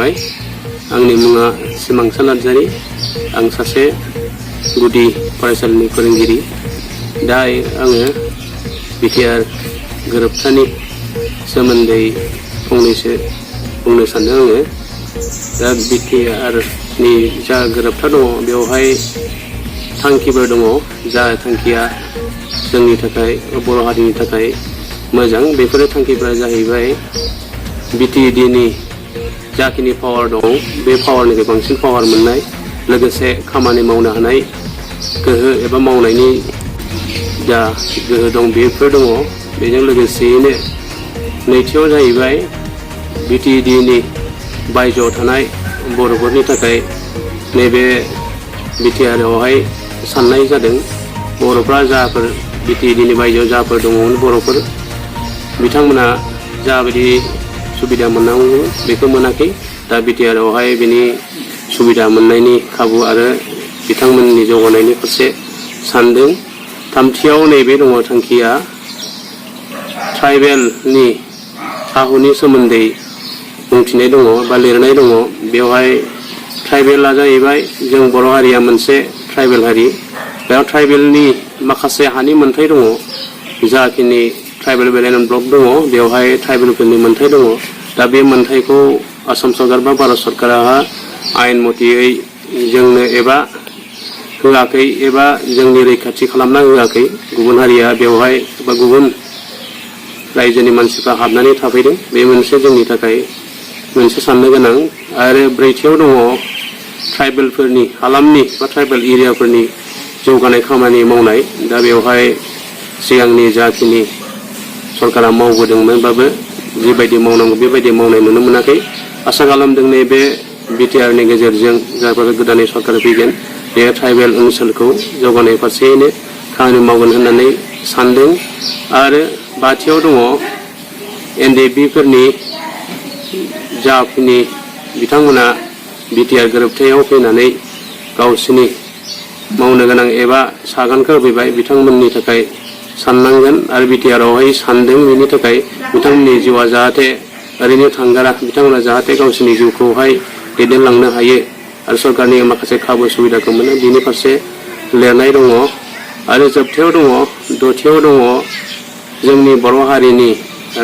खुलुमबाय आंनि मुङा सिमांसा नार्जारी आं सासे गुदि फरायसालिनि फोरोंगिरि दा आङो बिटिआर गोरोबथानि सोमोन्दै फंनैसो बुंनो सानदों आङो दा बिटिआरनि जा गोरोबथा दङ बेवहाय थांखिफोर दङ जा थांखिया जोंनि थाखाय बर' हारिनि थाखाय मोजां बेफोर थांखिफोरा जाहैबाय बिटिएडिनि जाखिनि पावार दं बे पावारनिफ्राय बांसिन पावार मोननाय लोगोसे खामानि मावनो हानाय गोहो एबा मावनायनि जा गोहो दं बेफोर दङ बेजों लोगोसेयैनो नैथियाव जाहैबाय बिटिएडिनि बायजोआव थानाय बर'फोरनि थाखाय नैबे बिटिआरआवहाय साननाय जादों बर'फ्रा जाफोर बिटिएडिनि बायजोआव जाफोर दङमोन बर'फोर बिथांमोना जाबायदि सुबिदा मोननांगौ बेखौ मोनाखै दा बिटिआरआवहाय बिनि सुबिदा मोननायनि खाबु आरो बिथांमोननि जौगानायनि फारसे सानदों थामथियाव नैबे दङ थांखिया ट्राइबेलनि हाहुनि सोमोन्दै बुंथिनाय दङ बा लिरनाय दङ बेवहाय ट्राइबेला जाहैबाय जों बर' हारिया मोनसे ट्राइबेल हारि बेयाव ट्राइबेलनि माखासे हानि मोन्थाय दङ जाखिनि ट्राइबेल बेलेन्स ब्लक दङ बेवहाय ट्राइबेलफोरनि मोन्थाय दङ दा बे मोन्थायखौ आसाम सरकार बा भारत सरकारा आयेन मथेयै जोंनो एबा होआखै एबा जोंनि रैखाथि खालामना होआखै गुबुन हारिया बेवहाय बा गुबुन रायजोनि मानसिफ्रा हाबनानै थाफैदों बे मोनसे जोंनि थाखाय मोनसे साननो गोनां आरो ब्रैथियाव दङ ट्राइबेलफोरनि हालामनि बा ट्राइबेल एरियाफोरनि जौगानाय खामानि मावनाय दा बेवहाय सिगांनि जाखिनि सरकारा मावबोदोंमोनबाबो जिबायदि मावनांगौ बेबायदि मावनाय नुनो मोनाखै आसा खालामदों नैबे बिटिआरनि गेजेरजों जायफोर गोदानै सरकार फैगोन बे ट्राइबेल ओनसोलखौ जौगानाय फारसेयैनो खामानि मावगोन होननानै सानदों आरो बाथियाव दङ एनडिएफबिफोरनि जाखिनि बिथांमोना बिटिआर गोरोबथायाव फैनानै गावसोरनि मावनो गोनां एबा सागानखौ होफैबाय बिथांमोननि थाखाय साननांगोन आरो बिटिआरआवहाय सानदों बेनि थाखाय बिथांमोननि जिउआ जाहाथे ओरैनो थांगारा बिथांमोना जाहाथे गावसोरनि जिउखौहाय दैदेनलांनो हायो आरो सरकारनि माखासे खाबु सुबिदाखौ मोनो बिनि फारसे लिरनाय दङ आरो जोबथायाव दङ दथियाव दङ जोंनि बर' हारिनि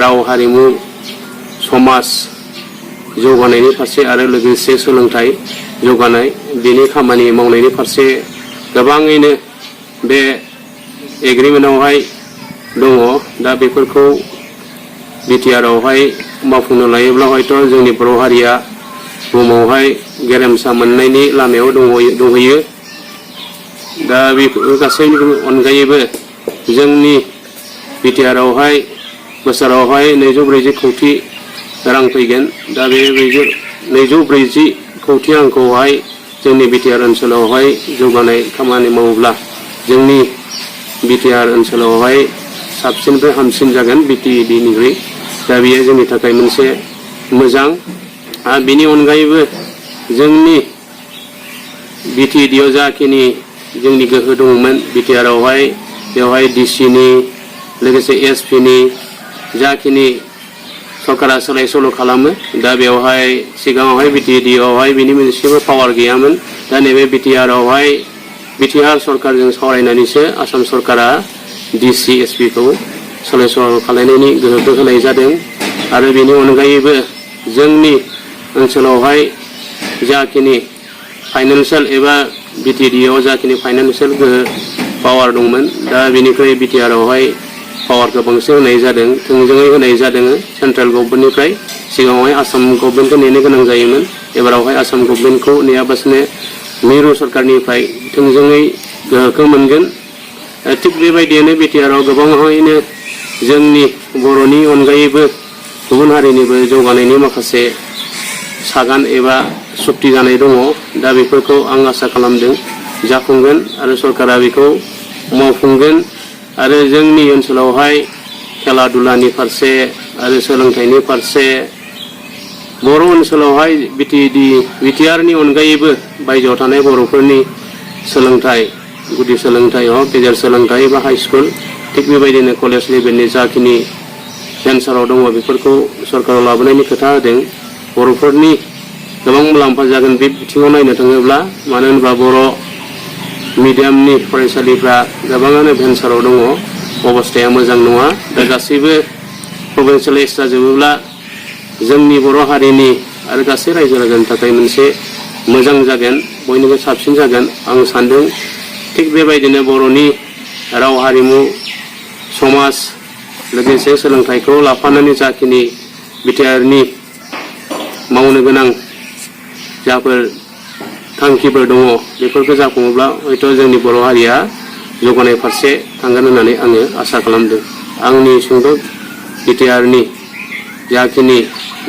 राव हारिमु समाज जौगानायनि फारसे आरो लोगोसे सोलोंथाइ जौगानाय बिनि खामानि मावनायनि फारसे गोबाङैनो बे एग्रिमेन्टआवहाय दङ दा बेफोरखौ बिटिआरआवहाय मावफुंनो लायोब्ला हयथ' जोंनि बर' हारिया बुहुमावहाय गेरेमसा मोननायनि लामायाव दंहैयो दा बेफोर गासैनि अनगायैबो जोंनि बिटिआरआवहाय बोसोरावहाय 240 कौटि रां फैगोन दा बे 240 कौटि रांखौहाय जोंनि बिटिआर ओनसोलावहाय जौगानाय खामानि मावोब्ला जोंनि बिटिआर ओनसोलावहाय साबसिननिफ्राय हामसिन जागोन बिटिएडिनिख्रुइ दा बेयो जोंनि थाखाय मोनसे मोजां आरो बेनि अनगायैबो जोंनि बिटिएडिआव जाखिनि जोंनि गोहो दंमोन बिटिआरआवहाय बेवहाय डिसिनि लोगोसे एसपिनि जाखिनि सरकारा सोलाय सोल' खालामो दा बेवहाय सिगाङावहाय बिटिएडिआवहाय बिनि मोनसेबो पावार गैयामोन दा नैबे बिटिआरआवहाय बिटिआर सरकारजों सावरायनानैसो आसाम सरकारा डिसि एसपिखौ सोलाय सोल' खालामनायनि गोहोखौ होनाय जादों आरो बेनि अनगायैबो जोंनि ओनसोलावहाय जाखिनि फाइनान्सियेल एबा बिटिएडिआव जाखिनि फाइनान्सियेल गोहो पावार दंमोन दा बेनिफ्राय बिटिआरआवहाय पावारखौ बांसिन होनाय जादों थोंजोङै होनाय जादों सेन्ट्रेल गभर्नमेन्टनिफ्राय सिगाङावहाय आसाम गभर्नमेन्टखौ नेनो गोनां जायोमोन एबारावहाय आसाम गभर्नमेन्टखौ नेयाबासिनो मिरु सरकारनिफ्राय थोंजोङै गोहोखौ मोनगोन थिग बेबायदियैनो बिटिआरआव गोबाङैनो जोंनि बर'नि अनगायैबो गुबुन हारिनिबो जौगानायनि माखासे सागान एबा सुक्ति जानाय दङ दा बेफोरखौ आं आसा खालामदों जाफुंगोन आरो सरकारा बेखौ मावफुंगोन आरो जोंनि ओनसोलावहाय खेला दुलानि फारसे आरो सोलोंथाइनि फारसे बर' ओनसोलावहाय बिटिआरनि अनगायैबो बायजोआव थानाय बर'फोरनि सोलोंथाइ गुदि सोलोंथाइ गेजेर सोलोंथाइ बा हाई स्कुल थिग बेबायदिनो कलेज लेभेलनि जाखिनि भेन्साराव दङ बेफोरखौ सरकाराव लाबोनायनि खोथा होदों बर'फोरनि गोबां मुलाम्फा जागोन बे बिथिङाव नायनो थाङोब्ला मानो होनोबा बर' मिडियामनि फरायसालिफ्रा गोबाङानो भेन्साराव दङ अबस्थाया मोजां नङा दा गासैबो प्रभिन्सियेलाइज जाजोबोब्ला जोंनि बर' हारिनि आरो गासै रायजो राजानि थाखाय मोनसे मोजां जागोन बयनिबो साबसिन जागोन आं सान्दों थिग बेबायदिनो बर'नि राव हारिमु समाज लोगोसे सोलोंथाइखौ लाफानानै जाखिनि बिटिआरनि मावनो गोनां जाफोर थांखिफोर दङ बेफोरखौ जाफुङोब्ला हयथ' जोंनि बर' हारिया जौगानाय फारसे थांगोन होननानै आङो आसा खालामदों आंनि सुंद' बिटिआरनि जाखिनि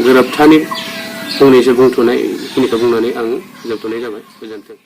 गोरोबथानि फंनैसो बुंथ'नाय बेखिनिखौ बुंनानै आं फोजोबथ'नाय जाबाय गोजोन्थों।